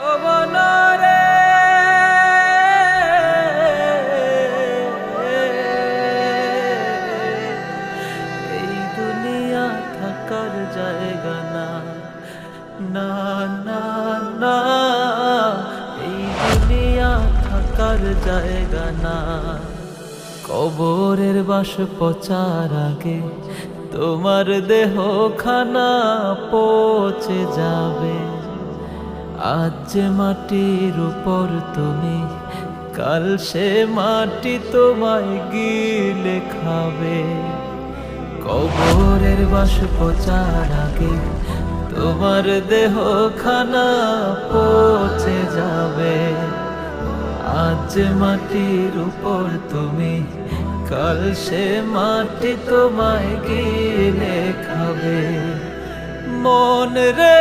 ও বনরে এই দুনিয়া থাকার জায়গা না, না না না, এই দুনিয়া থাকার জায়গা না। কবরের বাস পচার আগে তোমার দেহ খানা পচে যাবে। আজ যে মাটির উপর তুমি, কাল সে মাটি তোমায় গিলে খাবে। কবরের বাস পচার আগে তোমার দেহ খানা পচে যাবে। আজ যে মাটির উপর তুমি, কাল সে মাটি তোমায় গিলে খাবে। মন রে